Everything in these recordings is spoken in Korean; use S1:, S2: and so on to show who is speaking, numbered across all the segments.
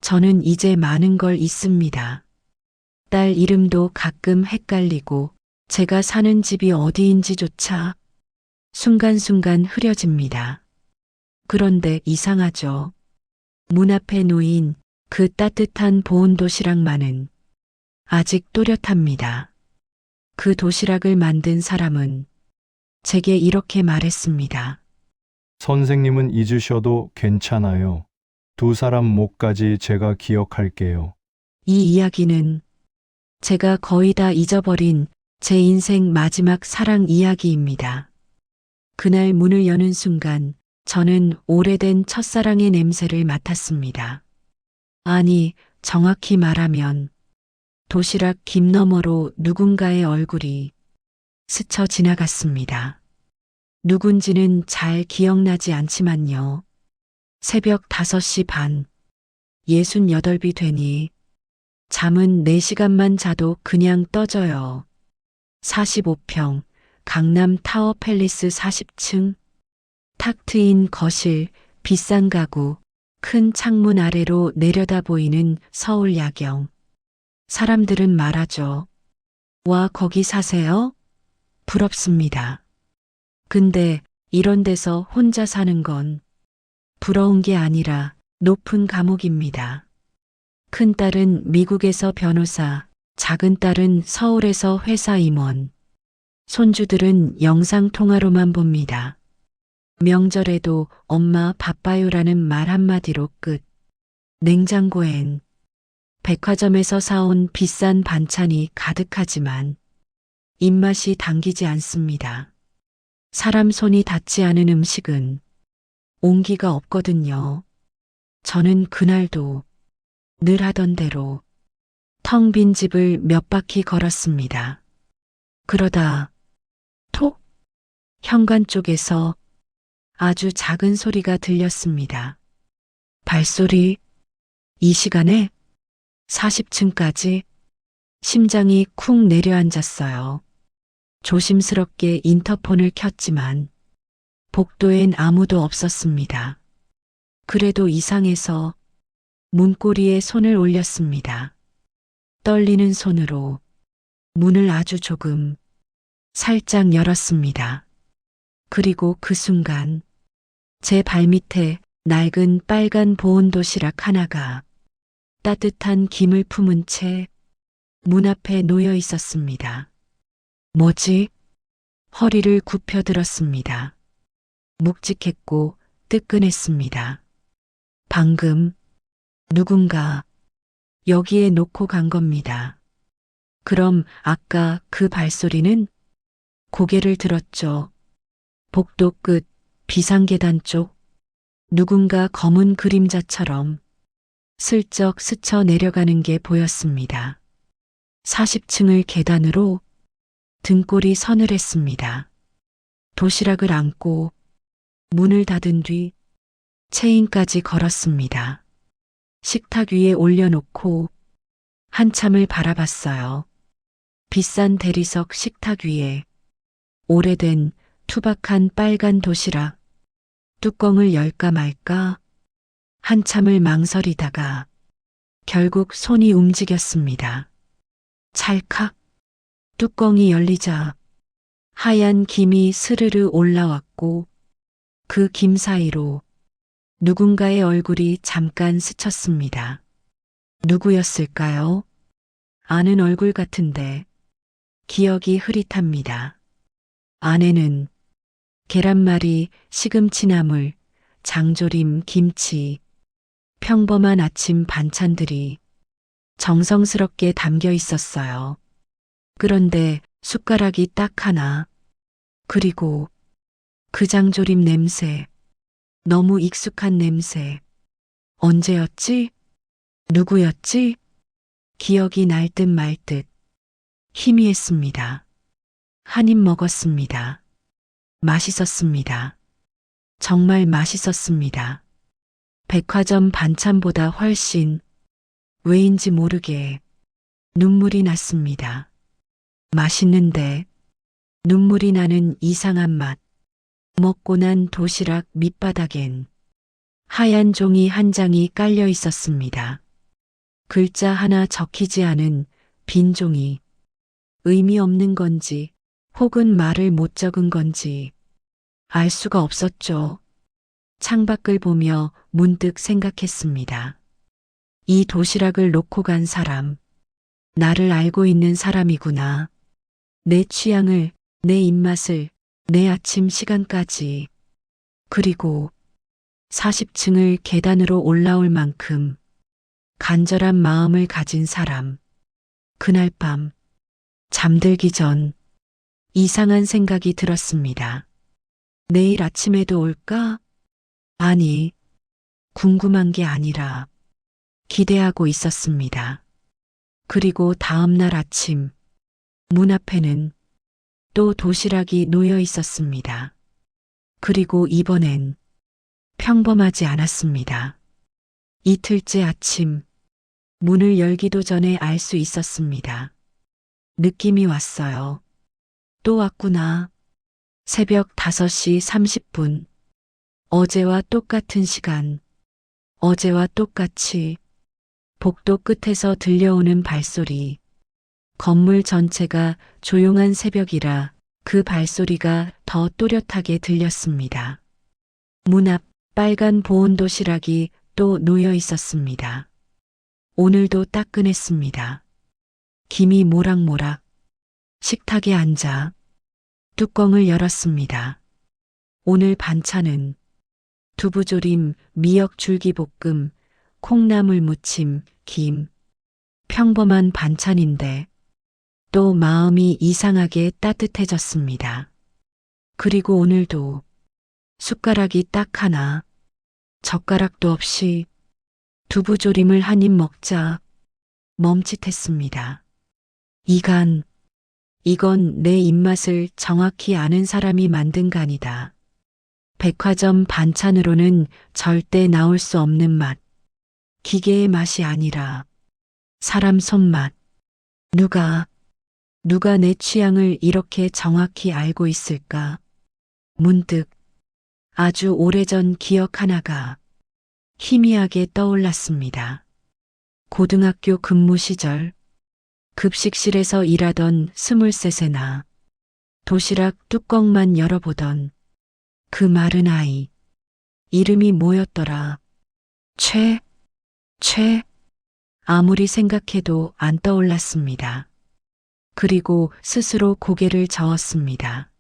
S1: 저는 이제 많은 걸 잊습니다. 딸 이름도 가끔 헷갈리고 제가 사는 집이 어디인지조차 순간순간 흐려집니다. 그런데 이상하죠. 문 앞에 놓인 그 따뜻한 보온 도시락만은 아직 또렷합니다. 그 도시락을 만든 사람은 제게 이렇게 말했습니다.
S2: 선생님은 잊으셔도 괜찮아요. 두 사람 목까지 제가 기억할게요.
S1: 이 이야기는 제가 거의 다 잊어버린 제 인생 마지막 사랑 이야기입니다. 그날 문을 여는 순간 저는 오래된 첫사랑의 냄새를 맡았습니다. 아니, 정확히 말하면 도시락 김 너머로 누군가의 얼굴이 스쳐 지나갔습니다. 누군지는 잘 기억나지 않지만요. 새벽 5시 반, 68이 되니 잠은 4시간만 자도 그냥 떠져요. 45평, 강남 타워 팰리스 40층, 탁 트인 거실, 비싼 가구, 큰 창문 아래로 내려다 보이는 서울 야경. 사람들은 말하죠. 와, 거기 사세요? 부럽습니다. 근데 이런 데서 혼자 사는 건 부러운 게 아니라 높은 감옥입니다. 큰딸은 미국에서 변호사, 작은 딸은 서울에서 회사 임원, 손주들은 영상통화로만 봅니다. 명절에도 엄마 바빠요라는 말 한마디로 끝. 냉장고엔 백화점에서 사온 비싼 반찬이 가득하지만 입맛이 당기지 않습니다. 사람 손이 닿지 않은 음식은 온기가 없거든요. 저는 그날도 늘 하던 대로 텅 빈 집을 몇 바퀴 걸었습니다. 그러다 톡! 현관 쪽에서 아주 작은 소리가 들렸습니다. 발소리, 이 시간에 40층까지 심장이 쿵 내려앉았어요. 조심스럽게 인터폰을 켰지만 복도엔 아무도 없었습니다. 그래도 이상해서 문고리에 손을 올렸습니다. 떨리는 손으로 문을 아주 조금 살짝 열었습니다. 그리고 그 순간 제 발밑에 낡은 빨간 보온 도시락 하나가 따뜻한 김을 품은 채 문 앞에 놓여 있었습니다. 뭐지? 허리를 굽혀 들었습니다. 묵직했고 뜨끈했습니다. 방금 누군가 여기에 놓고 간 겁니다. 그럼 아까 그 발소리는? 고개를 들었죠. 복도 끝 비상계단 쪽 누군가 검은 그림자처럼 슬쩍 스쳐 내려가는 게 보였습니다. 40층을 계단으로 등골이 서늘했습니다. 도시락을 안고 문을 닫은 뒤 체인까지 걸었습니다. 식탁 위에 올려놓고 한참을 바라봤어요. 비싼 대리석 식탁 위에 오래된 투박한 빨간 도시락, 뚜껑을 열까 말까 한참을 망설이다가 결국 손이 움직였습니다. 찰칵 뚜껑이 열리자 하얀 김이 스르르 올라왔고 그 김 사이로 누군가의 얼굴이 잠깐 스쳤습니다. 누구였을까요? 아는 얼굴 같은데 기억이 흐릿합니다. 안에는 계란말이, 시금치나물, 장조림, 김치, 평범한 아침 반찬들이 정성스럽게 담겨 있었어요. 그런데 숟가락이 딱 하나, 그리고 그 장조림 냄새, 너무 익숙한 냄새. 언제였지? 누구였지? 기억이 날 듯 말 듯 희미했습니다. 한 입 먹었습니다. 맛있었습니다. 정말 맛있었습니다. 백화점 반찬보다 훨씬 왜인지 모르게 눈물이 났습니다. 맛있는데 눈물이 나는 이상한 맛. 먹고 난 도시락 밑바닥엔 하얀 종이 한 장이 깔려 있었습니다. 글자 하나 적히지 않은 빈 종이 의미 없는 건지 혹은 말을 못 적은 건지 알 수가 없었죠. 창밖을 보며 문득 생각했습니다. 이 도시락을 놓고 간 사람, 나를 알고 있는 사람이구나. 내 취향을, 내 입맛을, 내 아침 시간까지. 그리고 40층을 계단으로 올라올 만큼 간절한 마음을 가진 사람. 그날 밤, 잠들기 전 이상한 생각이 들었습니다. 내일 아침에도 올까? 아니, 궁금한 게 아니라 기대하고 있었습니다. 그리고 다음 날 아침, 문 앞에는 또 도시락이 놓여 있었습니다. 그리고 이번엔 평범하지 않았습니다. 이틀째 아침, 문을 열기도 전에 알 수 있었습니다. 느낌이 왔어요. 또 왔구나. 새벽 5시 30분. 어제와 똑같은 시간. 어제와 똑같이 복도 끝에서 들려오는 발소리. 건물 전체가 조용한 새벽이라 그 발소리가 더 또렷하게 들렸습니다. 문 앞 빨간 보온 도시락이 또 놓여 있었습니다. 오늘도 따끈했습니다. 김이 모락모락. 식탁에 앉아 뚜껑을 열었습니다. 오늘 반찬은 두부조림, 미역 줄기볶음, 콩나물 무침, 김. 평범한 반찬인데 또 마음이 이상하게 따뜻해졌습니다. 그리고 오늘도 숟가락이 딱 하나, 젓가락도 없이 두부조림을 한 입 먹자 멈칫했습니다. 이건 내 입맛을 정확히 아는 사람이 만든 간이다. 백화점 반찬으로는 절대 나올 수 없는 맛. 기계의 맛이 아니라 사람 손맛. 누가 내 취향을 이렇게 정확히 알고 있을까? 문득 아주 오래전 기억 하나가 희미하게 떠올랐습니다. 고등학교 근무 시절 급식실에서 일하던 23세 나 도시락 뚜껑만 열어보던 그 마른 아이. 이름이 뭐였더라? 최. 아무리 생각해도 안 떠올랐습니다. 그리고 스스로 고개를 저었습니다.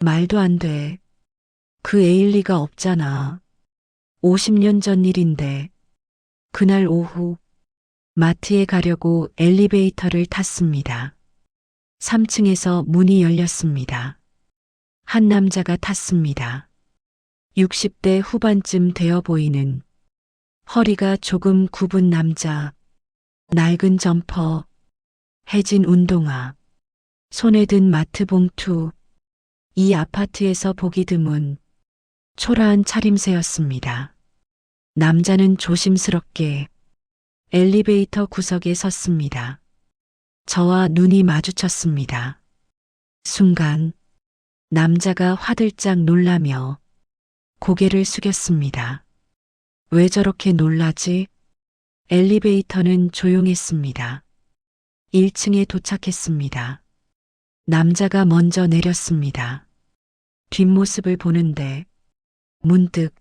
S1: 말도 안 돼. 그 애일 리가 없잖아. 50년 전 일인데. 그날 오후 마트에 가려고 엘리베이터를 탔습니다. 3층에서 문이 열렸습니다. 한 남자가 탔습니다. 60대 후반쯤 되어 보이는 허리가 조금 굽은 남자, 낡은 점퍼, 해진 운동화, 손에 든 마트 봉투, 이 아파트에서 보기 드문 초라한 차림새였습니다. 남자는 조심스럽게 엘리베이터 구석에 섰습니다. 저와 눈이 마주쳤습니다. 순간 남자가 화들짝 놀라며 고개를 숙였습니다. 왜 저렇게 놀라지? 엘리베이터는 조용했습니다. 1층에 도착했습니다. 남자가 먼저 내렸습니다. 뒷모습을 보는데 문득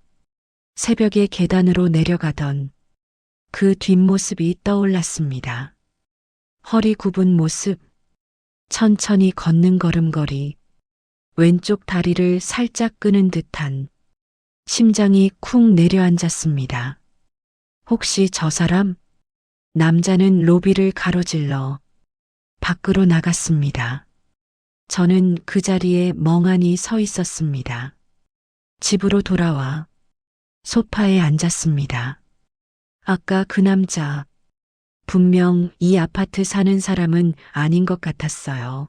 S1: 새벽에 계단으로 내려가던 그 뒷모습이 떠올랐습니다. 허리 굽은 모습, 천천히 걷는 걸음걸이, 왼쪽 다리를 살짝 끄는 듯한 심장이 쿵 내려앉았습니다. 혹시 저 사람? 남자는 로비를 가로질러 밖으로 나갔습니다. 저는 그 자리에 멍하니 서 있었습니다. 집으로 돌아와 소파에 앉았습니다. 아까 그 남자, 분명 이 아파트 사는 사람은 아닌 것 같았어요.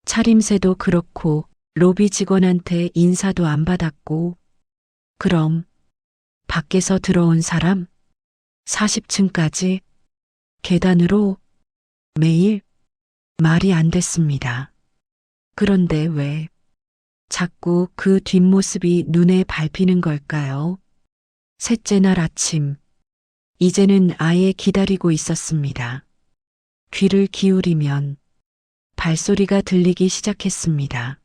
S1: 차림새도 그렇고 로비 직원한테 인사도 안 받았고, 그럼 밖에서 들어온 사람? 40층까지 계단으로 매일? 말이 안 됐습니다. 그런데 왜 자꾸 그 뒷모습이 눈에 밟히는 걸까요? 셋째 날 아침 이제는 아예 기다리고 있었습니다. 귀를 기울이면 발소리가 들리기 시작했습니다.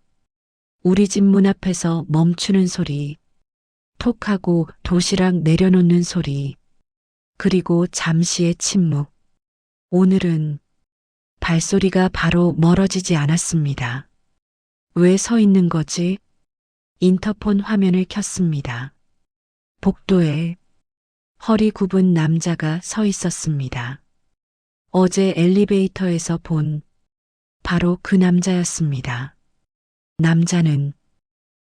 S1: 우리 집 문 앞에서 멈추는 소리, 톡 하고 도시락 내려놓는 소리, 그리고 잠시의 침묵. 오늘은 발소리가 바로 멀어지지 않았습니다. 왜 서 있는 거지? 인터폰 화면을 켰습니다. 복도에 허리 굽은 남자가 서 있었습니다. 어제 엘리베이터에서 본 바로 그 남자였습니다. 남자는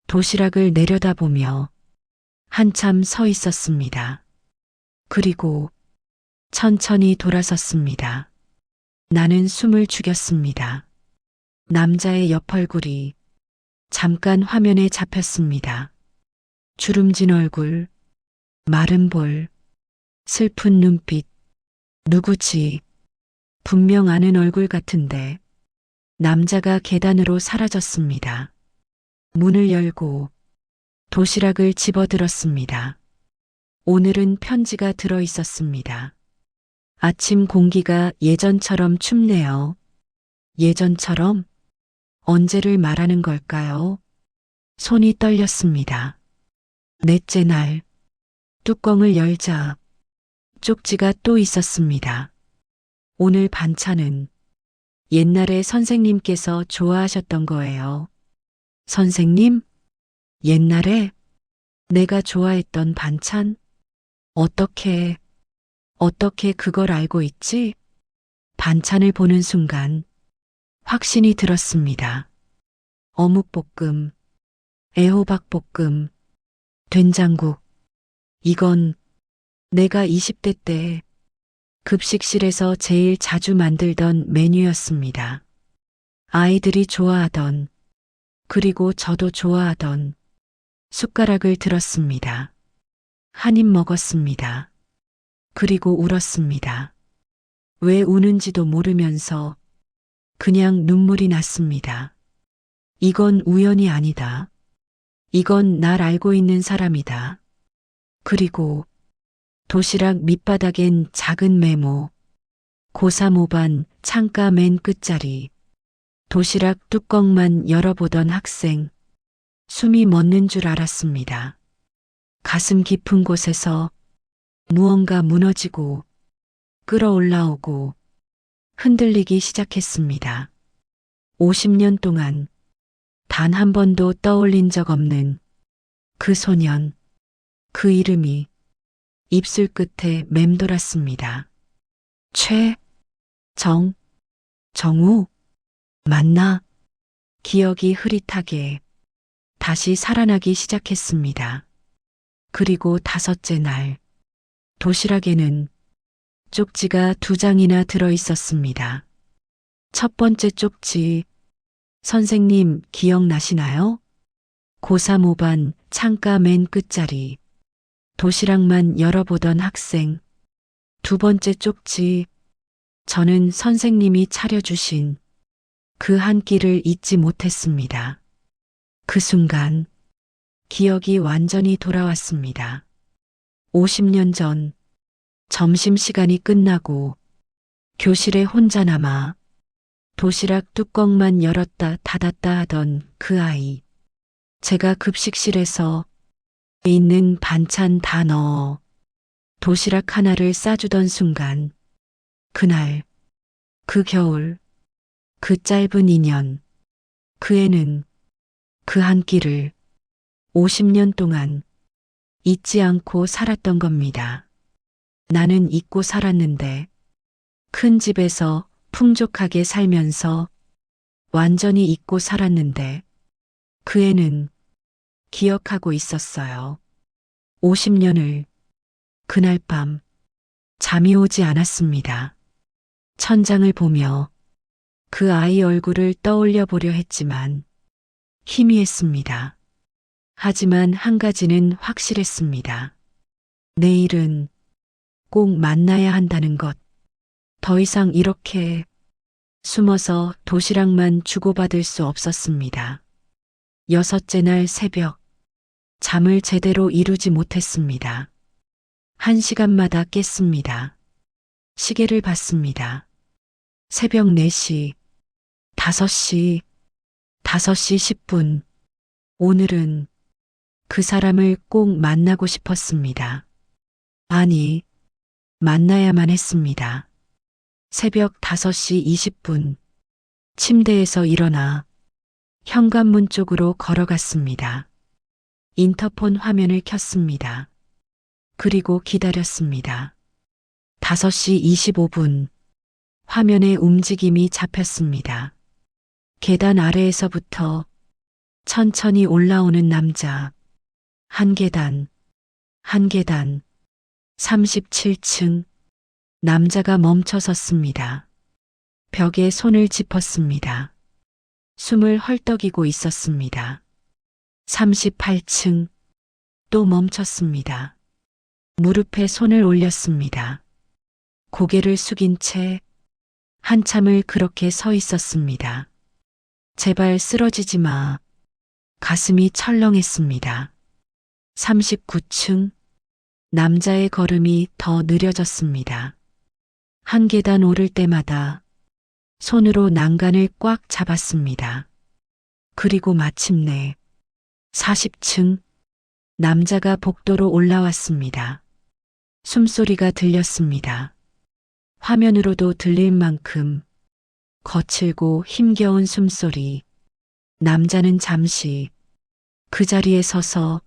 S1: 도시락을 내려다보며 한참 서 있었습니다. 그리고 천천히 돌아섰습니다. 나는 숨을 죽였습니다. 남자의 옆 얼굴이 잠깐 화면에 잡혔습니다. 주름진 얼굴, 마른 볼, 슬픈 눈빛, 누구지? 분명 아는 얼굴 같은데 남자가 계단으로 사라졌습니다. 문을 열고 도시락을 집어들었습니다. 오늘은 편지가 들어 있었습니다. 아침 공기가 예전처럼 춥네요. 예전처럼? 언제를 말하는 걸까요? 손이 떨렸습니다. 넷째 날, 뚜껑을 열자 쪽지가 또 있었습니다. 오늘 반찬은 옛날에 선생님께서 좋아하셨던 거예요. 선생님? 옛날에 내가 좋아했던 반찬? 어떻게 그걸 알고 있지? 반찬을 보는 순간 확신이 들었습니다. 어묵볶음, 애호박볶음, 된장국. 이건 내가 20대 때 급식실에서 제일 자주 만들던 메뉴였습니다. 아이들이 좋아하던, 그리고 저도 좋아하던 숟가락을 들었습니다. 한 입 먹었습니다. 그리고 울었습니다. 왜 우는지도 모르면서 그냥 눈물이 났습니다. 이건 우연이 아니다. 이건 날 알고 있는 사람이다. 그리고 도시락 밑바닥엔 작은 메모, 고3 5반 창가 맨 끝자리, 도시락 뚜껑만 열어보던 학생, 숨이 멎는 줄 알았습니다. 가슴 깊은 곳에서 무언가 무너지고 끌어올라오고 흔들리기 시작했습니다. 50년 동안 단 한 번도 떠올린 적 없는 그 소년, 그 이름이 입술 끝에 맴돌았습니다. 정우? 맞나? 기억이 흐릿하게 다시 살아나기 시작했습니다. 그리고 다섯째 날, 도시락에는 쪽지가 2장이나 들어 있었습니다. 첫 번째 쪽지, 선생님 기억나시나요? 고3 5반 창가 맨 끝자리, 도시락만 열어보던 학생. 두 번째 쪽지, 저는 선생님이 차려주신 그 한 끼를 잊지 못했습니다. 그 순간 기억이 완전히 돌아왔습니다. 50년 전 점심시간이 끝나고 교실에 혼자 남아 도시락 뚜껑만 열었다 닫았다 하던 그 아이. 제가 급식실에서 있는 반찬 다 넣어 도시락 하나를 싸주던 순간, 그날, 그 겨울, 그 짧은 2년, 그 애는 그 한 끼를 50년 동안 잊지 않고 살았던 겁니다. 나는 잊고 살았는데 큰 집에서 풍족하게 살면서 완전히 잊고 살았는데 그 애는 기억하고 있었어요. 50년을 그날 밤 잠이 오지 않았습니다. 천장을 보며 그 아이 얼굴을 떠올려 보려 했지만 희미했습니다. 하지만 한 가지는 확실했습니다. 내일은 꼭 만나야 한다는 것. 더 이상 이렇게 숨어서 도시락만 주고받을 수 없었습니다. 여섯째 날 새벽, 잠을 제대로 이루지 못했습니다. 1시간마다 깼습니다. 시계를 봤습니다. 새벽 4시, 5시, 5시 10분. 오늘은 그 사람을 꼭 만나고 싶었습니다. 아니, 만나야만 했습니다. 새벽 5시 20분. 침대에서 일어나 현관문 쪽으로 걸어갔습니다. 인터폰 화면을 켰습니다. 그리고 기다렸습니다. 5시 25분. 화면에 움직임이 잡혔습니다. 계단 아래에서부터 천천히 올라오는 남자. 한 계단, 한 계단. 37층. 남자가 멈춰 섰습니다. 벽에 손을 짚었습니다. 숨을 헐떡이고 있었습니다. 38층. 또 멈췄습니다. 무릎에 손을 올렸습니다. 고개를 숙인 채 한참을 그렇게 서 있었습니다. 제발 쓰러지지 마. 가슴이 철렁했습니다. 39층. 남자의 걸음이 더 느려졌습니다. 한 계단 오를 때마다 손으로 난간을 꽉 잡았습니다. 그리고 마침내 40층. 남자가 복도로 올라왔습니다. 숨소리가 들렸습니다. 화면으로도 들릴 만큼 거칠고 힘겨운 숨소리. 남자는 잠시 그 자리에 서서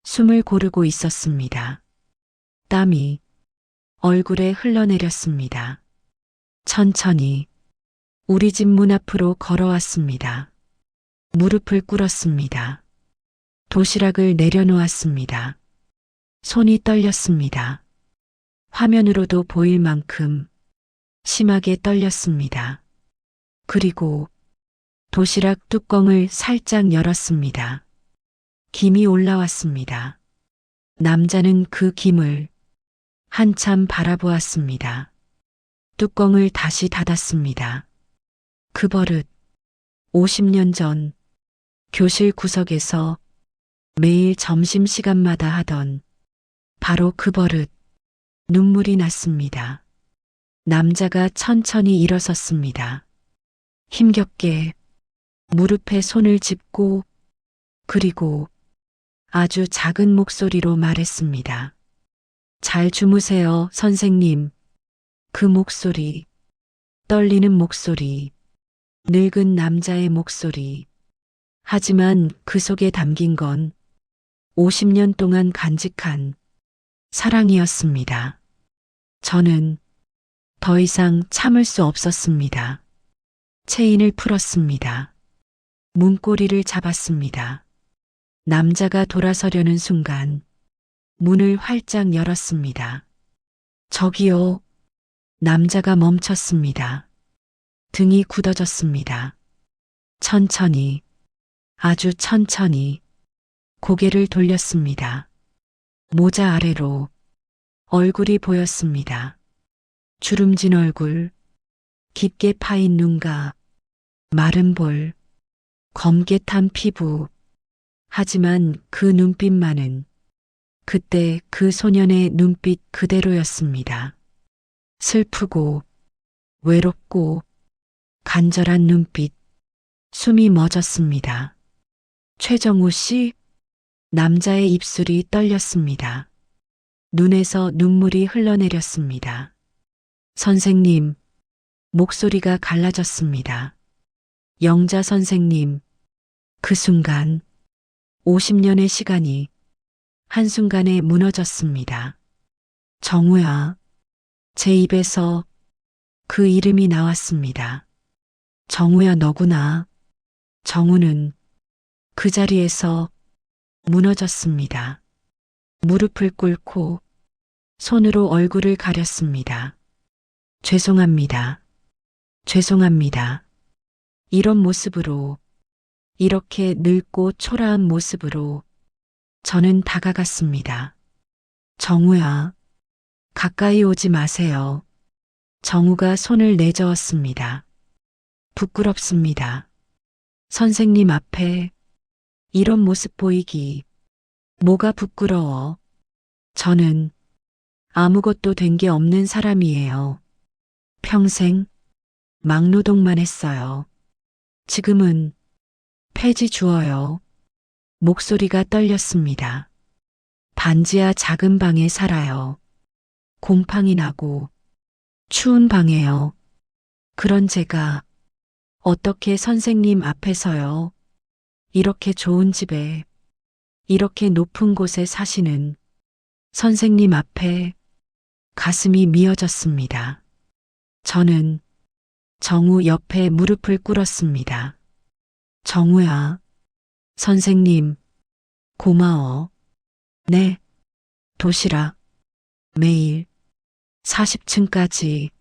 S1: 숨을 고르고 있었습니다. 땀이 얼굴에 흘러내렸습니다. 천천히 우리 집 문 앞으로 걸어왔습니다. 무릎을 꿇었습니다. 도시락을 내려놓았습니다. 손이 떨렸습니다. 화면으로도 보일 만큼 심하게 떨렸습니다. 그리고 도시락 뚜껑을 살짝 열었습니다. 김이 올라왔습니다. 남자는 그 김을 한참 바라보았습니다. 뚜껑을 다시 닫았습니다. 그 버릇, 50년 전 교실 구석에서 매일 점심시간마다 하던 바로 그 버릇. 눈물이 났습니다. 남자가 천천히 일어섰습니다. 힘겹게 무릎에 손을 짚고 그리고 아주 작은 목소리로 말했습니다. 잘 주무세요, 선생님. 그 목소리, 떨리는 목소리, 늙은 남자의 목소리. 하지만 그 속에 담긴 건 50년 동안 간직한 사랑이었습니다. 저는 더 이상 참을 수 없었습니다. 체인을 풀었습니다. 문고리를 잡았습니다. 남자가 돌아서려는 순간 문을 활짝 열었습니다. 저기요. 남자가 멈췄습니다. 등이 굳어졌습니다. 천천히, 아주 천천히 고개를 돌렸습니다. 모자 아래로 얼굴이 보였습니다. 주름진 얼굴, 깊게 파인 눈가, 마른 볼, 검게 탄 피부. 하지만 그 눈빛만은 그때 그 소년의 눈빛 그대로였습니다. 슬프고 외롭고 간절한 눈빛. 숨이 멎었습니다. 최정우 씨? 남자의 입술이 떨렸습니다. 눈에서 눈물이 흘러내렸습니다. 선생님. 목소리가 갈라졌습니다. 영자 선생님. 그 순간 50년의 시간이 한순간에 무너졌습니다. 정우야. 제 입에서 그 이름이 나왔습니다. 정우야, 너구나. 정우는 그 자리에서 무너졌습니다. 무릎을 꿇고 손으로 얼굴을 가렸습니다. 죄송합니다. 죄송합니다. 이런 모습으로, 이렇게 늙고 초라한 모습으로 저는 다가갔습니다. 정우야, 가까이 오지 마세요. 정우가 손을 내저었습니다. 부끄럽습니다. 선생님 앞에 이런 모습 보이기. 뭐가 부끄러워. 저는 아무것도 된 게 없는 사람이에요. 평생 막노동만 했어요. 지금은 폐지 주어요. 목소리가 떨렸습니다. 반지하 작은 방에 살아요. 곰팡이 나고 추운 방에요. 그런 제가 어떻게 선생님 앞에서요. 이렇게 좋은 집에, 이렇게 높은 곳에 사시는 선생님 앞에 가슴이 미어졌습니다. 저는 정우 옆에 무릎을 꿇었습니다. 정우야, 선생님, 고마워. 네, 도시락, 매일 40층까지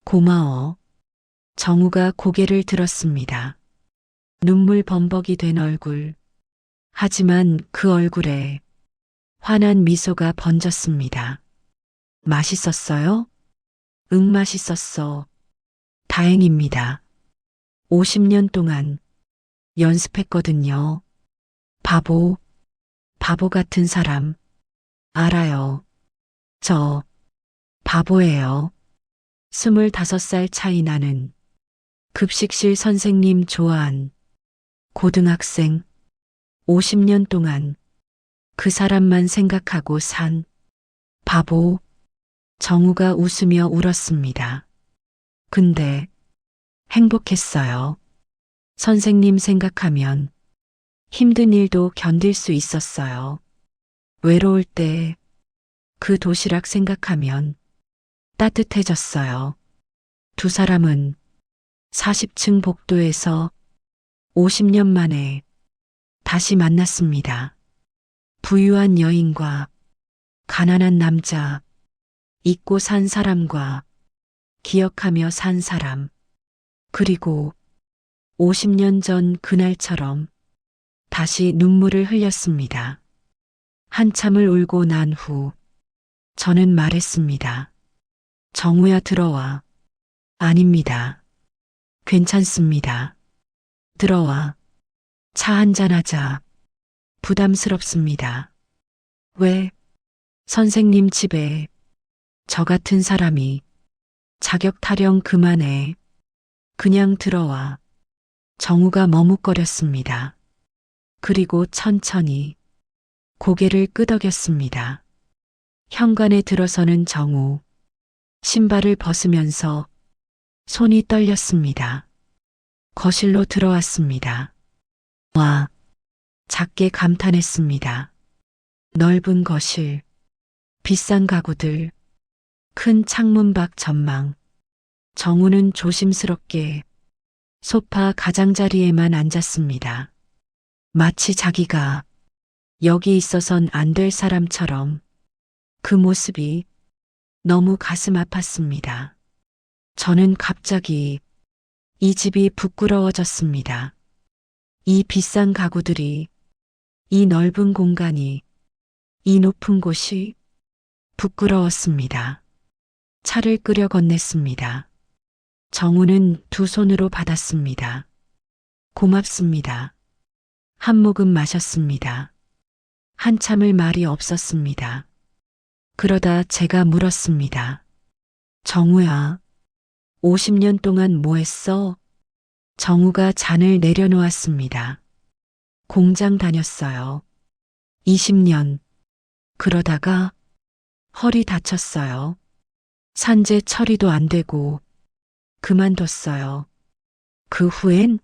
S1: 고마워. 정우가 고개를 들었습니다. 눈물 범벅이 된 얼굴. 하지만 그 얼굴에 환한 미소가 번졌습니다. 맛있었어요? 응, 맛있었어. 다행입니다. 50년 동안 연습했거든요. 바보, 바보 같은 사람. 알아요. 저, 바보예요. 25살 차이 나는 급식실 선생님 좋아한 고등학생. 50년 동안 그 사람만 생각하고 산 바보. 정우가 웃으며 울었습니다. 근데 행복했어요. 선생님 생각하면 힘든 일도 견딜 수 있었어요. 외로울 때 그 도시락 생각하면 따뜻해졌어요. 두 사람은 40층 복도에서 50년 만에 다시 만났습니다. 부유한 여인과 가난한 남자, 잊고 산 사람과 기억하며 산 사람, 그리고 50년 전 그날처럼 다시 눈물을 흘렸습니다. 한참을 울고 난 후 저는 말했습니다. 정우야, 들어와. 아닙니다. 괜찮습니다. 들어와. 차 한잔하자. 부담스럽습니다. 왜? 선생님 집에 저 같은 사람이 자격 타령 그만해. 그냥 들어와. 정우가 머뭇거렸습니다. 그리고 천천히 고개를 끄덕였습니다. 현관에 들어서는 정우. 신발을 벗으면서 손이 떨렸습니다. 거실로 들어왔습니다. 와, 작게 감탄했습니다. 넓은 거실, 비싼 가구들, 큰 창문 밖 전망. 정우는 조심스럽게 소파 가장자리에만 앉았습니다. 마치 자기가 여기 있어선 안 될 사람처럼. 그 모습이 너무 가슴 아팠습니다. 저는 갑자기 이 집이 부끄러워졌습니다. 이 비싼 가구들이, 이 넓은 공간이, 이 높은 곳이 부끄러웠습니다. 차를 끓여 건넸습니다. 정우는 두 손으로 받았습니다. 고맙습니다. 한 모금 마셨습니다. 한참을 말이 없었습니다. 그러다 제가 물었습니다. 정우야, 50년 동안 뭐 했어? 정우가 잔을 내려놓았습니다. 공장 다녔어요. 20년. 그러다가 허리 다쳤어요. 산재 처리도 안 되고 그만뒀어요. 그 후엔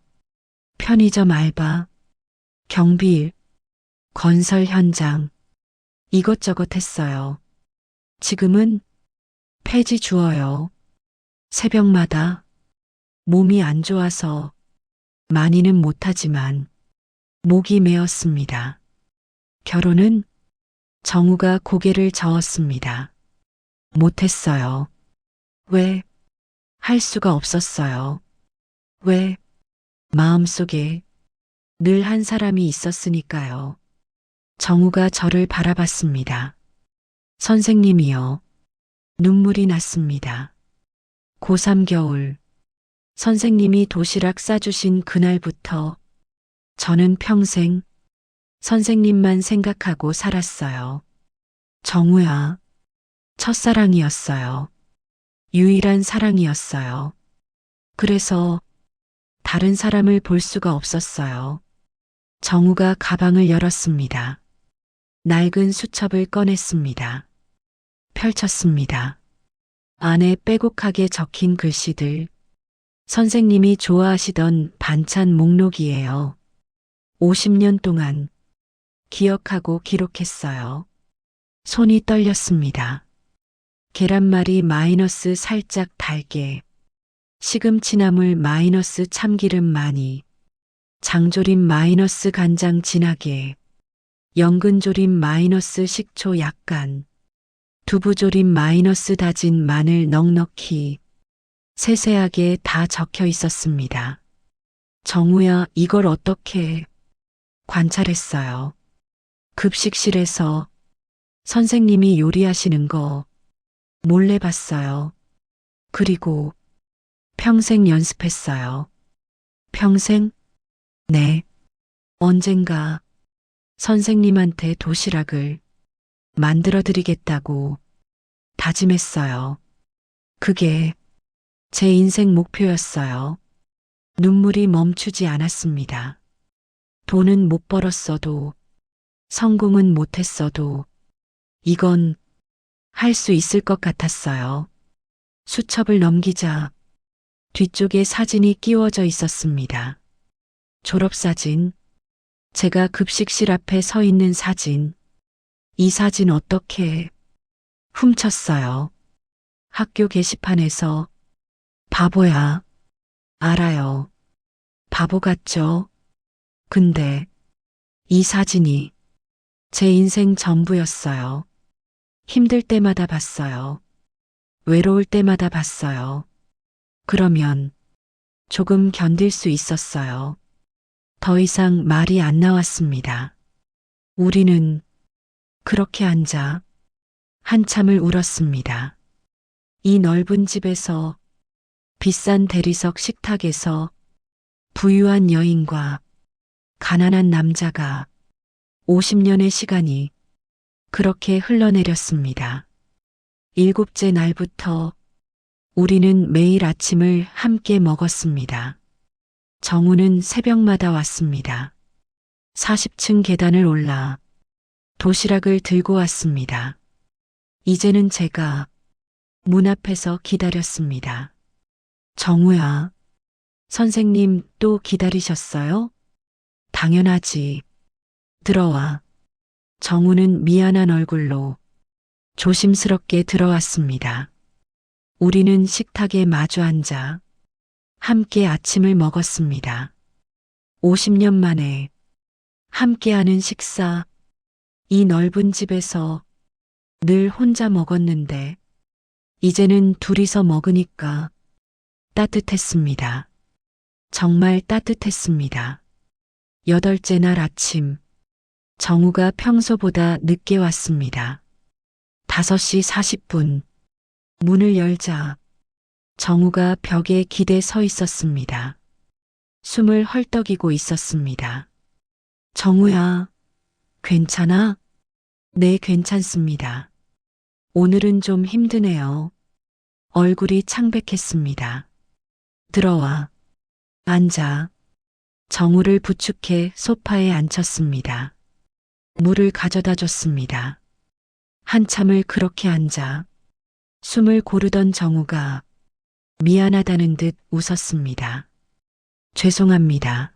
S1: 편의점 알바, 경비일, 건설 현장, 이것저것 했어요. 지금은 폐지 주어요. 새벽마다 몸이 안 좋아서 많이는 못하지만 목이 메었습니다. 결혼은 정우가 고개를 저었습니다. 못했어요. 왜? 할 수가 없었어요. 왜? 마음속에 늘 한 사람이 있었으니까요. 정우가 저를 바라봤습니다. 선생님이요. 눈물이 났습니다. 고3 겨울, 선생님이 도시락 싸주신 그날부터 저는 평생 선생님만 생각하고 살았어요. 정우야, 첫사랑이었어요. 유일한 사랑이었어요. 그래서 다른 사람을 볼 수가 없었어요. 정우가 가방을 열었습니다. 낡은 수첩을 꺼냈습니다. 펼쳤습니다. 안에 빼곡하게 적힌 글씨들. 선생님이 좋아하시던 반찬 목록이에요. 50년 동안 기억하고 기록했어요. 손이 떨렸습니다. 계란말이 마이너스 살짝 달게, 시금치나물 마이너스 참기름 많이, 장조림 마이너스 간장 진하게, 연근조림 마이너스 식초 약간, 두부조림 마이너스 다진 마늘 넉넉히, 세세하게 다 적혀 있었습니다. 정우야, 이걸 어떻게 관찰했어요. 급식실에서 선생님이 요리하시는 거 몰래 봤어요. 그리고 평생 연습했어요. 평생? 네. 언젠가 선생님한테 도시락을 만들어 드리겠다고 다짐했어요. 그게 제 인생 목표였어요. 눈물이 멈추지 않았습니다. 돈은 못 벌었어도, 성공은 못했어도, 이건 할 수 있을 것 같았어요. 수첩을 넘기자 뒤쪽에 사진이 끼워져 있었습니다. 졸업사진, 제가 급식실 앞에 서 있는 사진. 이 사진 어떻게 훔쳤어요. 학교 게시판에서. 바보야. 알아요. 바보 같죠? 근데 이 사진이 제 인생 전부였어요. 힘들 때마다 봤어요. 외로울 때마다 봤어요. 그러면 조금 견딜 수 있었어요. 더 이상 말이 안 나왔습니다. 우리는 그렇게 앉아 한참을 울었습니다. 이 넓은 집에서, 비싼 대리석 식탁에서 부유한 여인과 가난한 남자가 50년의 시간이 그렇게 흘러내렸습니다. 7째 날부터 우리는 매일 아침을 함께 먹었습니다. 정우는 새벽마다 왔습니다. 40층 계단을 올라 도시락을 들고 왔습니다. 이제는 제가 문 앞에서 기다렸습니다. 정우야, 선생님 또 기다리셨어요? 당연하지. 들어와. 정우는 미안한 얼굴로 조심스럽게 들어왔습니다. 우리는 식탁에 마주 앉아 함께 아침을 먹었습니다. 50년 만에 함께하는 식사. 이 넓은 집에서 늘 혼자 먹었는데 이제는 둘이서 먹으니까 따뜻했습니다. 정말 따뜻했습니다. 8째 날 아침, 정우가 평소보다 늦게 왔습니다. 5시 40분, 문을 열자 정우가 벽에 기대 서 있었습니다. 숨을 헐떡이고 있었습니다. 정우야, 괜찮아? 네, 괜찮습니다. 오늘은 좀 힘드네요. 얼굴이 창백했습니다. 들어와. 앉아. 정우를 부축해 소파에 앉혔습니다. 물을 가져다 줬습니다. 한참을 그렇게 앉아 숨을 고르던 정우가 미안하다는 듯 웃었습니다. 죄송합니다.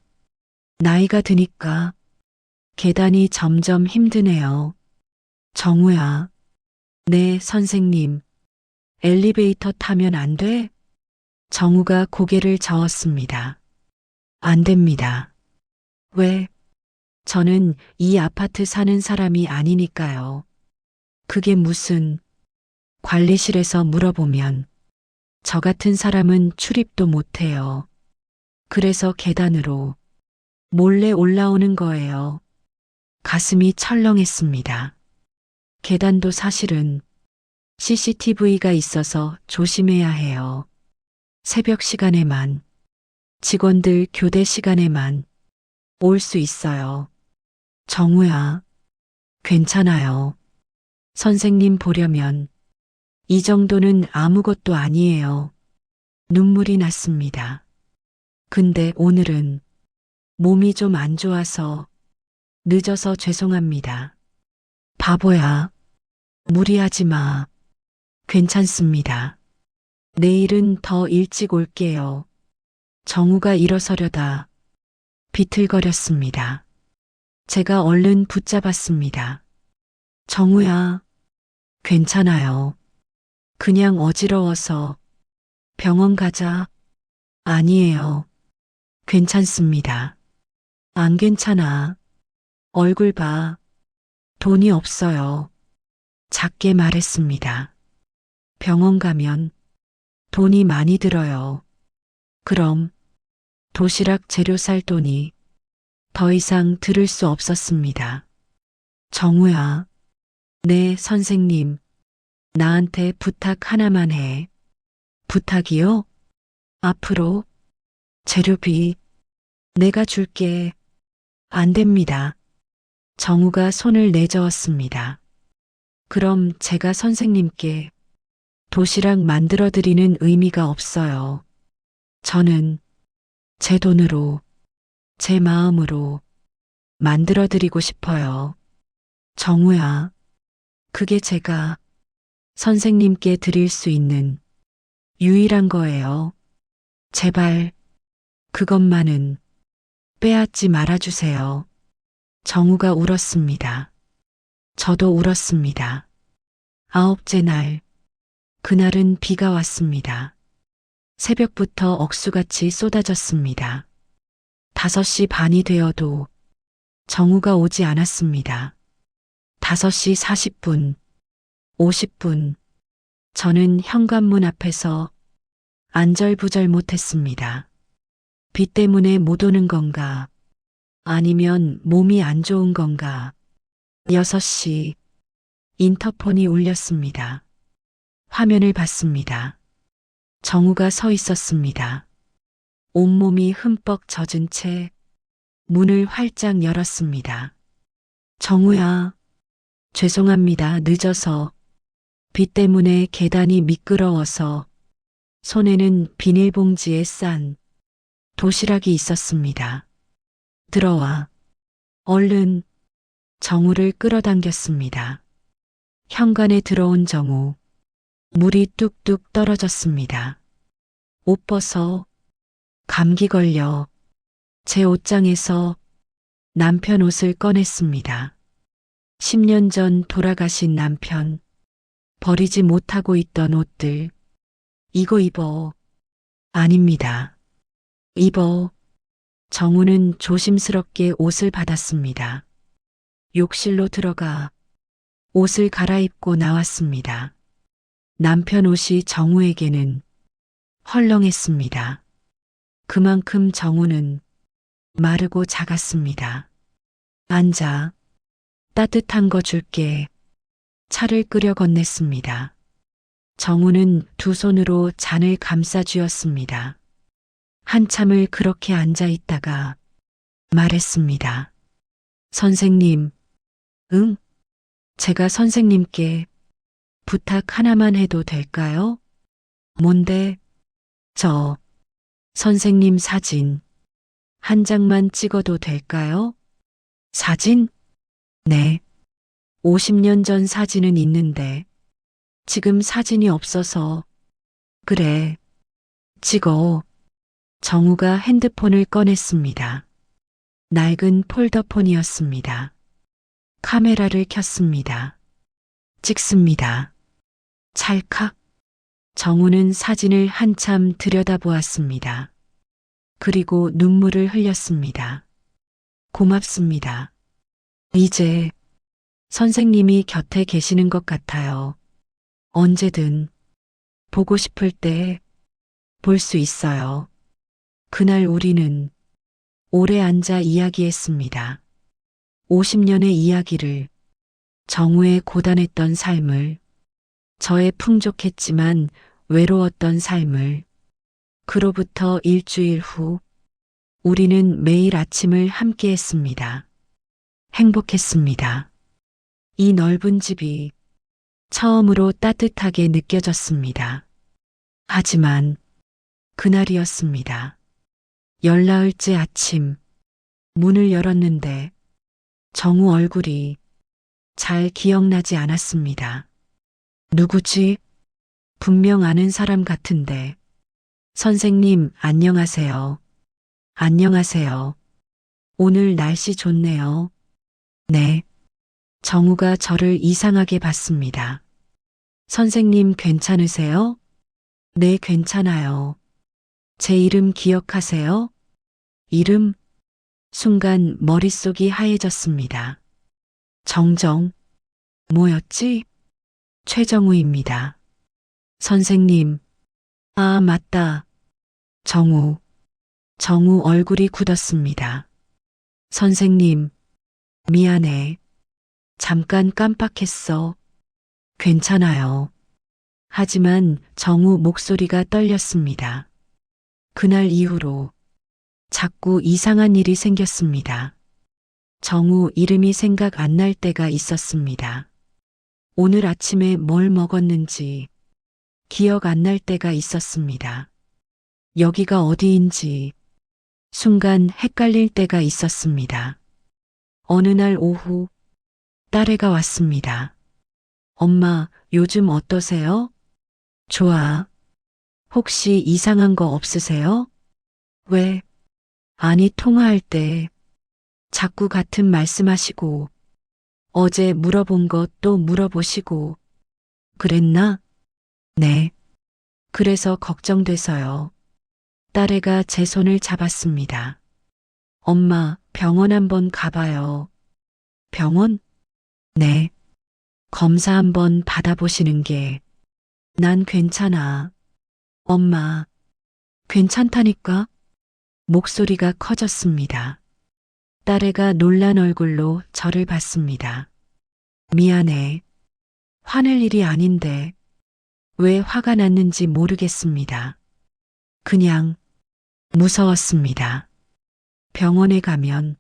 S1: 나이가 드니까 계단이 점점 힘드네요. 정우야. 네, 선생님. 엘리베이터 타면 안 돼? 정우가 고개를 저었습니다. 안 됩니다. 왜? 저는 이 아파트 사는 사람이 아니니까요. 그게 무슨, 관리실에서 물어보면 저 같은 사람은 출입도 못해요. 그래서 계단으로 몰래 올라오는 거예요. 가슴이 철렁했습니다. 계단도 사실은 CCTV가 있어서 조심해야 해요. 새벽 시간에만, 직원들 교대 시간에만 올 수 있어요. 정우야, 괜찮아요. 선생님 보려면 이 정도는 아무것도 아니에요. 눈물이 났습니다. 근데 오늘은 몸이 좀 안 좋아서 늦어서 죄송합니다. 바보야. 무리하지 마. 괜찮습니다. 내일은 더 일찍 올게요. 정우가 일어서려다 비틀거렸습니다. 제가 얼른 붙잡았습니다. 정우야, 괜찮아요. 그냥 어지러워서 병원 가자. 아니에요. 괜찮습니다. 안 괜찮아. 얼굴 봐. 돈이 없어요. 작게 말했습니다. 병원 가면 돈이 많이 들어요. 그럼 도시락 재료 살 돈이 더 이상 들을 수 없었습니다. 정우야, 네, 선생님. 나한테 부탁 하나만 해. 부탁이요? 앞으로 재료비 내가 줄게. 안 됩니다. 정우가 손을 내저었습니다. 그럼 제가 선생님께 도시락 만들어 드리는 의미가 없어요. 저는 제 돈으로, 제 마음으로 만들어 드리고 싶어요. 정우야, 그게 제가 선생님께 드릴 수 있는 유일한 거예요. 제발 그것만은 빼앗지 말아주세요. 정우가 울었습니다. 저도 울었습니다. 9째 날, 그날은 비가 왔습니다. 새벽부터 억수같이 쏟아졌습니다. 5시 반이 되어도 정우가 오지 않았습니다. 5시 40분, 50분, 저는 현관문 앞에서 안절부절 못했습니다. 비 때문에 못 오는 건가? 아니면 몸이 안 좋은 건가? 6시, 인터폰이 울렸습니다. 화면을 봤습니다. 정우가 서 있었습니다. 온몸이 흠뻑 젖은 채 문을 활짝 열었습니다. 정우야, 죄송합니다. 늦어서. 비 때문에 계단이 미끄러워서 손에는 비닐봉지에 싼 도시락이 있었습니다. 들어와. 얼른. 정우를 끌어당겼습니다. 현관에 들어온 정우. 물이 뚝뚝 떨어졌습니다. 옷 벗어. 감기 걸려. 제 옷장에서 남편 옷을 꺼냈습니다. 10년 전 돌아가신 남편. 버리지 못하고 있던 옷들. 이거 입어. 아닙니다. 입어. 정우는 조심스럽게 옷을 받았습니다. 욕실로 들어가 옷을 갈아입고 나왔습니다. 남편 옷이 정우에게는 헐렁했습니다. 그만큼 정우는 마르고 작았습니다. 앉아. 따뜻한 거 줄게. 차를 끓여 건넸습니다. 정우는 두 손으로 잔을 감싸 쥐었습니다. 한참을 그렇게 앉아 있다가 말했습니다. 선생님, 응? 제가 선생님께 부탁 하나만 해도 될까요? 뭔데? 저 선생님 사진 한 장만 찍어도 될까요? 사진? 네. 50년 전 사진은 있는데 지금 사진이 없어서. 그래. 찍어. 정우가 핸드폰을 꺼냈습니다. 낡은 폴더폰이었습니다. 카메라를 켰습니다. 찍습니다. 찰칵. 정우는 사진을 한참 들여다보았습니다. 그리고 눈물을 흘렸습니다. 고맙습니다. 이제 선생님이 곁에 계시는 것 같아요. 언제든 보고 싶을 때 볼 수 있어요. 그날 우리는 오래 앉아 이야기했습니다. 50년의 이야기를, 정우의 고단했던 삶을, 저의 풍족했지만 외로웠던 삶을. 그로부터 일주일 후 우리는 매일 아침을 함께 했습니다. 행복했습니다. 이 넓은 집이 처음으로 따뜻하게 느껴졌습니다. 하지만 그날이었습니다. 열나흘째 아침 문을 열었는데 정우 얼굴이 잘 기억나지 않았습니다. 누구지? 분명 아는 사람 같은데. 선생님, 안녕하세요. 안녕하세요. 오늘 날씨 좋네요. 네. 정우가 저를 이상하게 봤습니다. 선생님 괜찮으세요? 네, 괜찮아요. 제 이름 기억하세요? 이름? 순간 머릿속이 하얘졌습니다. 정정. 뭐였지? 최정우입니다. 선생님. 아, 맞다. 정우. 정우 얼굴이 굳었습니다. 선생님. 미안해. 잠깐 깜빡했어. 괜찮아요. 하지만 정우 목소리가 떨렸습니다. 그날 이후로 자꾸 이상한 일이 생겼습니다. 정우 이름이 생각 안 날 때가 있었습니다. 오늘 아침에 뭘 먹었는지 기억 안 날 때가 있었습니다. 여기가 어디인지 순간 헷갈릴 때가 있었습니다. 어느 날 오후 딸애가 왔습니다. 엄마, 요즘 어떠세요? 좋아. 혹시 이상한 거 없으세요? 왜? 아니, 통화할 때 자꾸 같은 말씀하시고 어제 물어본 것 또 물어보시고 그랬나? 네. 그래서 걱정돼서요. 딸애가 제 손을 잡았습니다. 엄마, 병원 한번 가봐요. 병원? 네. 검사 한번 받아보시는 게. 난 괜찮아. 엄마, 괜찮다니까? 목소리가 커졌습니다. 딸애가 놀란 얼굴로 저를 봤습니다. 미안해. 화낼 일이 아닌데 왜 화가 났는지 모르겠습니다. 그냥 무서웠습니다. 병원에 가면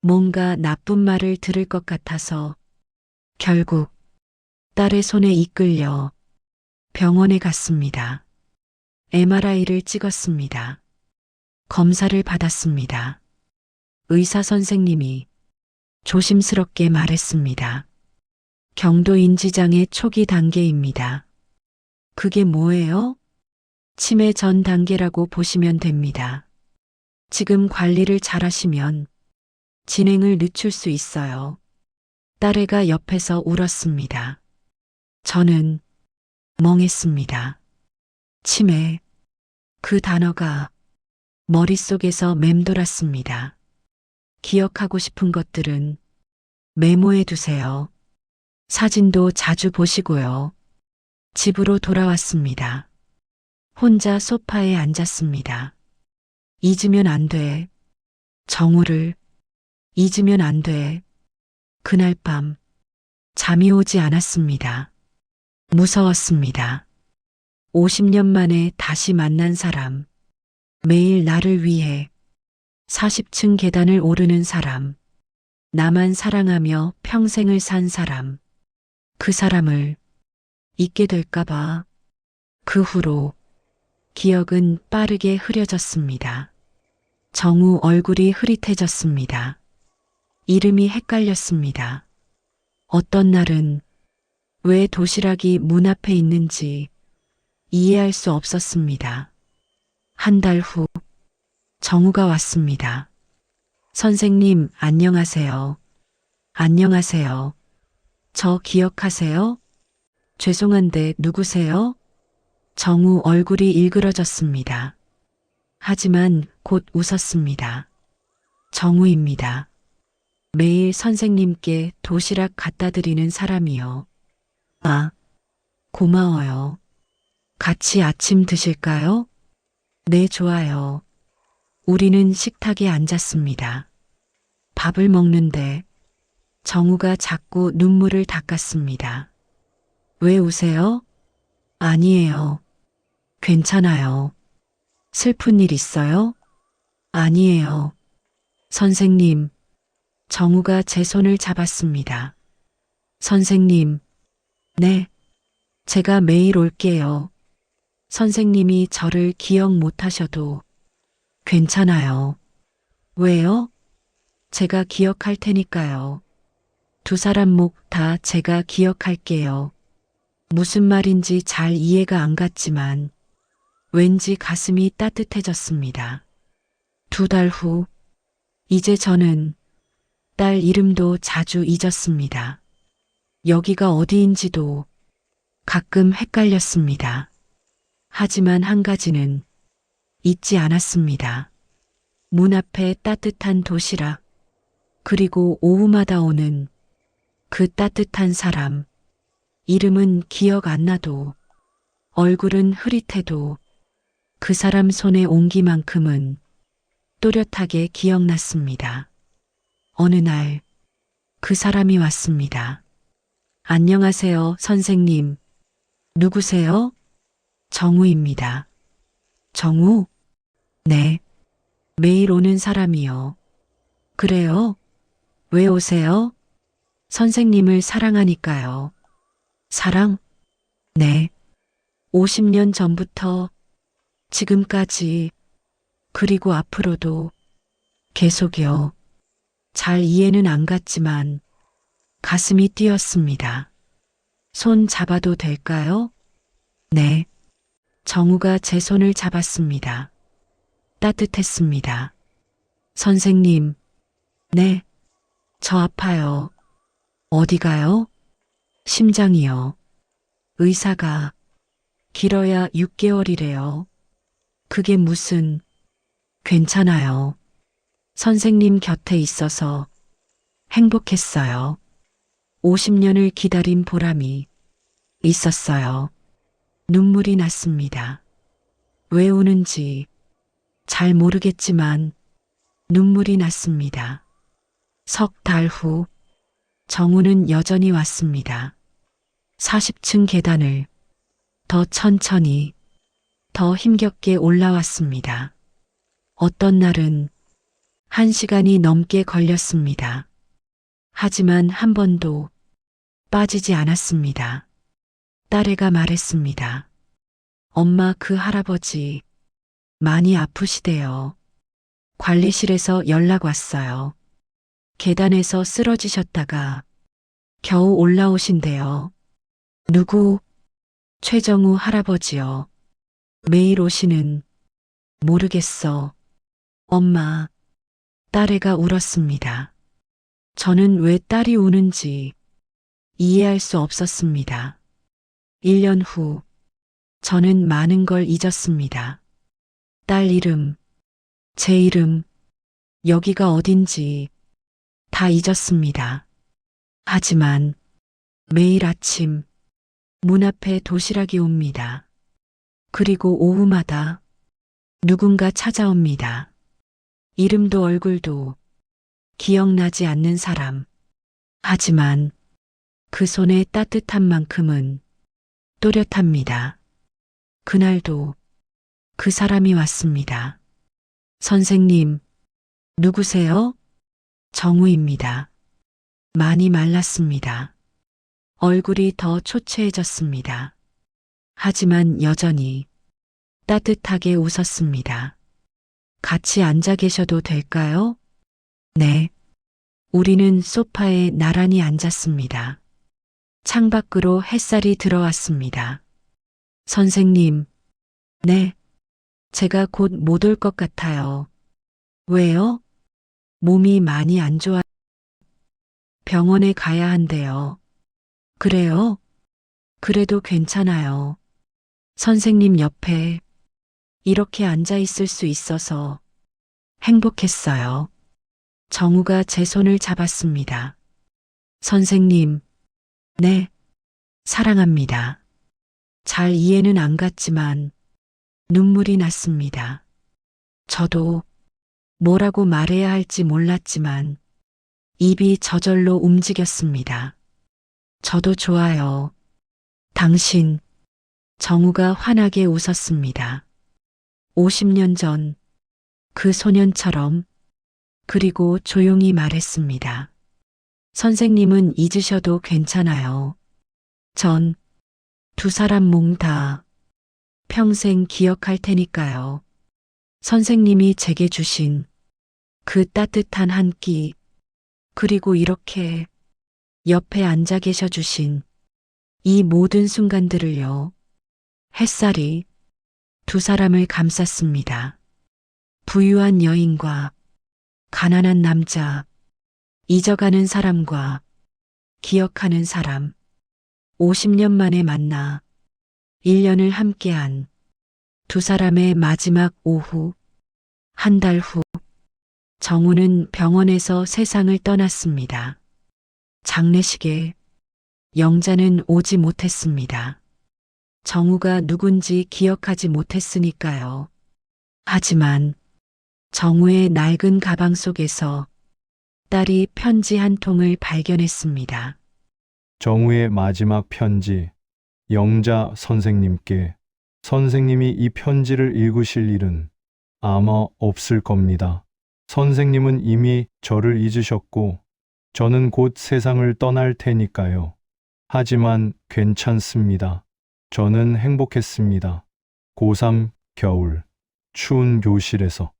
S1: 뭔가 나쁜 말을 들을 것 같아서 결국 딸의 손에 이끌려 병원에 갔습니다. MRI를 찍었습니다. 검사를 받았습니다. 의사 선생님이 조심스럽게 말했습니다. 경도 인지장애 초기 단계입니다. 그게 뭐예요? 치매 전 단계라고 보시면 됩니다. 지금 관리를 잘하시면 진행을 늦출 수 있어요. 딸애가 옆에서 울었습니다. 저는 멍했습니다. 치매, 그 단어가 머릿속에서 맴돌았습니다. 기억하고 싶은 것들은 메모해 두세요. 사진도 자주 보시고요. 집으로 돌아왔습니다. 혼자 소파에 앉았습니다. 잊으면 안 돼. 정우를 잊으면 안 돼. 그날 밤 잠이 오지 않았습니다. 무서웠습니다. 50년 만에 다시 만난 사람. 매일 나를 위해 40층 계단을 오르는 사람. 나만 사랑하며 평생을 산 사람. 그 사람을 잊게 될까봐. 그 후로 기억은 빠르게 흐려졌습니다. 정우 얼굴이 흐릿해졌습니다. 이름이 헷갈렸습니다. 어떤 날은 왜 도시락이 문 앞에 있는지 이해할 수 없었습니다. 한 달 후 정우가 왔습니다. 선생님, 안녕하세요. 안녕하세요. 저 기억하세요? 죄송한데 누구세요? 정우 얼굴이 일그러졌습니다. 하지만 곧 웃었습니다. 정우입니다. 매일 선생님께 도시락 갖다 드리는 사람이요. 아, 고마워요. 같이 아침 드실까요? 네, 좋아요. 우리는 식탁에 앉았습니다. 밥을 먹는데 정우가 자꾸 눈물을 닦았습니다. 왜 우세요? 아니에요. 괜찮아요. 슬픈 일 있어요? 아니에요. 선생님, 정우가 제 손을 잡았습니다. 선생님, 네, 제가 매일 올게요. 선생님이 저를 기억 못 하셔도 괜찮아요. 왜요? 제가 기억할 테니까요. 두 사람 목 다 제가 기억할게요. 무슨 말인지 잘 이해가 안 갔지만 왠지 가슴이 따뜻해졌습니다. 두 달 후, 이제 저는 딸 이름도 자주 잊었습니다. 여기가 어디인지도 가끔 헷갈렸습니다. 하지만 한 가지는 잊지 않았습니다. 문 앞에 따뜻한 도시락, 그리고 오후마다 오는 그 따뜻한 사람. 이름은 기억 안 나도, 얼굴은 흐릿해도 그 사람 손의 온기만큼은 또렷하게 기억났습니다. 어느 날 그 사람이 왔습니다. 안녕하세요, 선생님. 누구세요? 정우입니다. 정우? 네. 매일 오는 사람이요. 그래요? 왜 오세요? 선생님을 사랑하니까요. 사랑? 네. 50년 전부터 지금까지, 그리고 앞으로도 계속요. 잘 이해는 안 갔지만 가슴이 뛰었습니다. 손 잡아도 될까요? 네. 정우가 제 손을 잡았습니다. 따뜻했습니다. 선생님. 네. 저 아파요. 어디가요? 심장이요. 의사가 길어야 6개월이래요. 그게 무슨... 괜찮아요. 선생님 곁에 있어서 행복했어요. 50년을 기다린 보람이 있었어요. 눈물이 났습니다. 왜 우는지 잘 모르겠지만 눈물이 났습니다. 석 달 후, 정우는 여전히 왔습니다. 40층 계단을 더 천천히, 더 힘겹게 올라왔습니다. 어떤 날은 1시간이 넘게 걸렸습니다. 하지만 한 번도 빠지지 않았습니다. 딸애가 말했습니다. 엄마, 그 할아버지 많이 아프시대요. 관리실에서 연락 왔어요. 계단에서 쓰러지셨다가 겨우 올라오신대요. 누구? 최정우 할아버지요. 매일 오시는... 모르겠어. 엄마. 딸애가 울었습니다. 저는 왜 딸이 우는지 이해할 수 없었습니다. 1년 후, 저는 많은 걸 잊었습니다. 딸 이름, 제 이름, 여기가 어딘지 다 잊었습니다. 하지만 매일 아침 문 앞에 도시락이 옵니다. 그리고 오후마다 누군가 찾아옵니다. 이름도 얼굴도 기억나지 않는 사람. 하지만 그 손의 따뜻한 만큼은 또렷합니다. 그날도 그 사람이 왔습니다. 선생님, 누구세요? 정우입니다. 많이 말랐습니다. 얼굴이 더 초췌해졌습니다. 하지만 여전히 따뜻하게 웃었습니다. 같이 앉아 계셔도 될까요? 네. 우리는 소파에 나란히 앉았습니다. 창밖으로 햇살이 들어왔습니다. 선생님. 네. 제가 곧 못 올 것 같아요. 왜요? 몸이 많이 안 좋아. 병원에 가야 한대요. 그래요? 그래도 괜찮아요. 선생님 옆에 이렇게 앉아 있을 수 있어서 행복했어요. 정우가 제 손을 잡았습니다. 선생님. 네. 사랑합니다. 잘 이해는 안 갔지만 눈물이 났습니다. 저도 뭐라고 말해야 할지 몰랐지만 입이 저절로 움직였습니다. 저도 좋아요. 당신. 정우가 환하게 웃었습니다. 50년 전 그 소년처럼. 그리고 조용히 말했습니다. 선생님은 잊으셔도 괜찮아요. 전 두 사람 몸 다 평생 기억할 테니까요. 선생님이 제게 주신 그 따뜻한 한 끼, 그리고 이렇게 옆에 앉아 계셔 주신 이 모든 순간들을요. 햇살이 두 사람을 감쌌습니다. 부유한 여인과 가난한 남자, 잊어가는 사람과 기억하는 사람, 50년 만에 만나 1년을 함께한 두 사람의 마지막 오후, 한 달 후, 정우는 병원에서 세상을 떠났습니다. 장례식에 영자는 오지 못했습니다. 정우가 누군지 기억하지 못했으니까요. 하지만 정우의 낡은 가방 속에서 딸이 편지 한 통을 발견했습니다.
S2: 정우의 마지막 편지. 영자 선생님께. 선생님이 이 편지를 읽으실 일은 아마 없을 겁니다. 선생님은 이미 저를 잊으셨고, 저는 곧 세상을 떠날 테니까요. 하지만 괜찮습니다. 저는 행복했습니다. 고3 겨울, 추운 교실에서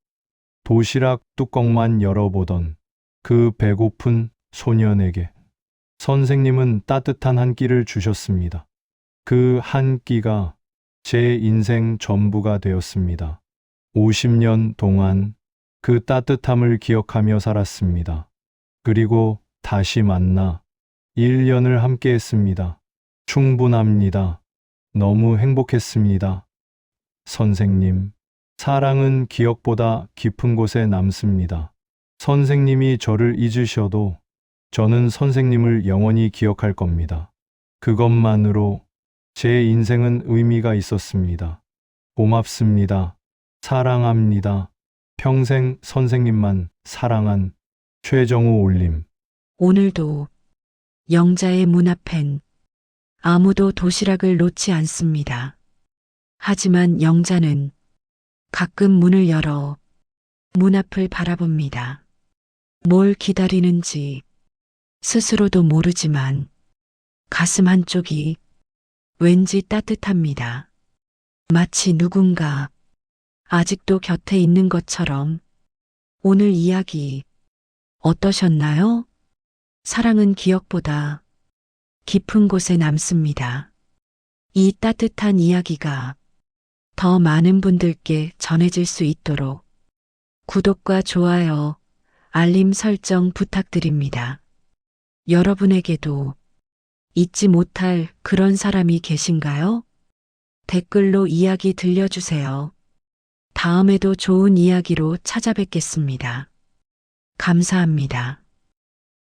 S2: 도시락 뚜껑만 열어보던 그 배고픈 소년에게 선생님은 따뜻한 한 끼를 주셨습니다. 그 한 끼가 제 인생 전부가 되었습니다. 50년 동안 그 따뜻함을 기억하며 살았습니다. 그리고 다시 만나 1년을 함께 했습니다. 충분합니다. 너무 행복했습니다. 선생님, 사랑은 기억보다 깊은 곳에 남습니다. 선생님이 저를 잊으셔도 저는 선생님을 영원히 기억할 겁니다. 그것만으로 제 인생은 의미가 있었습니다. 고맙습니다. 사랑합니다. 평생 선생님만 사랑한 최정우 올림.
S1: 오늘도 영자의 문 앞엔 아무도 도시락을 놓지 않습니다. 하지만 영자는 가끔 문을 열어 문 앞을 바라봅니다. 뭘 기다리는지 스스로도 모르지만 가슴 한쪽이 왠지 따뜻합니다. 마치 누군가 아직도 곁에 있는 것처럼. 오늘 이야기 어떠셨나요? 사랑은 기억보다 깊은 곳에 남습니다. 이 따뜻한 이야기가 더 많은 분들께 전해질 수 있도록 구독과 좋아요, 알림 설정 부탁드립니다. 여러분에게도 잊지 못할 그런 사람이 계신가요? 댓글로 이야기 들려주세요. 다음에도 좋은 이야기로 찾아뵙겠습니다. 감사합니다.